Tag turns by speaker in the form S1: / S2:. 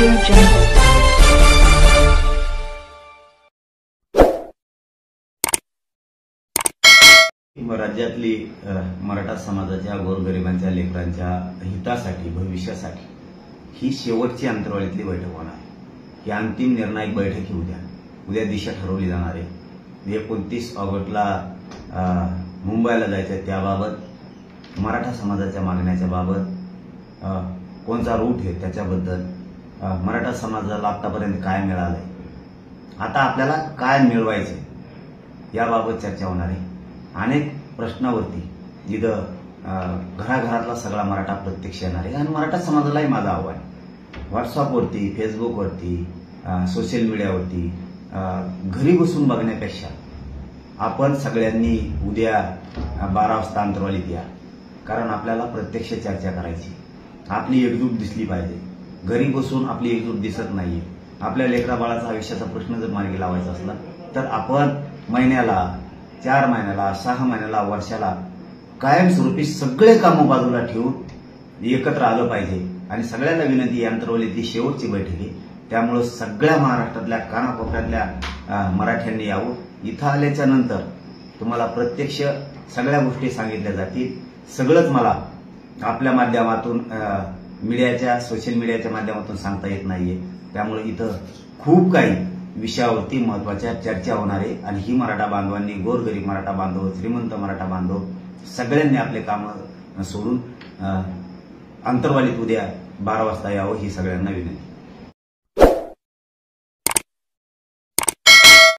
S1: Audio Jungle.
S2: राज्यातली मराठा समाजाच्या गोरगरिबांच्या लेकरांच्या हितासाठी भविष्यासाठी ही शेवटची अंतर्वालीतली बैठक होणार आहे। ही अंतिम निर्णायक बैठक ही उद्या दिशा ठरवली जाणार आहे। 29 ऑगस्टला मुंबईला जायचं त्याबाबत मराठा समाजाच्या मागण्याच्या बाबत कोणता रूट आहे त्याच्याबद्दल मराठा समाजाला आतापर्यंत काय मिळालंय, आता आपल्याला काय मिळवायचे याबाबत चर्चा होणार आहे। अनेक प्रश्नावरती जिथं घराघरातला सगळा मराठा प्रत्यक्ष येणार आहे आणि मराठा समाजालाही माझं आव्हान व्हॉट्सअपवरती, फेसबुकवरती, सोशल मीडियावरती घरी बसून बघण्यापेक्षा आपण सगळ्यांनी उद्या 12 वाजता अंतर्वालीत या, कारण आपल्याला प्रत्यक्ष चर्चा करायची, आपली एकजूट दिसली पाहिजे। घरी बसून आपली एकजूट दिसत नाहीये। आपल्या लेकरा बाळाचा आयुष्याचा प्रश्न जर मार्गी लावायचा असला तर आपण महिन्याला, 4 महिन्याला, 6 महिन्याला, वर्षाला कायमस्वरूपी सगळे कामं बाजूला ठेवून एकत्र आलं पाहिजे। आणि सगळ्यांना विनंती, अंतर्वालीतली शेवटची बैठक आहे, त्यामुळे सगळ्या महाराष्ट्रातल्या कानाकोपऱ्यातल्या मराठ्यांनी यावं। इथं आल्याच्या नंतर तुम्हाला प्रत्यक्ष सगळ्या गोष्टी सांगितल्या जातील। सगळंच मला आपल्या माध्यमातून मीडियाच्या, सोशल मीडियाच्या माध्यमातून सांगता येत नाहीये, त्यामुळे इथं खूप काही विषयावरती महत्वाच्या चर्चा होणार आहे। आणि ही मराठा बांधवांनी, गोरगरीब मराठा बांधव, श्रीमंत मराठा बांधव सगळ्यांनी आपले काम सोडून अंतर्वालीत उद्या 12 वाजता यावं ही सगळ्यांना विनंती।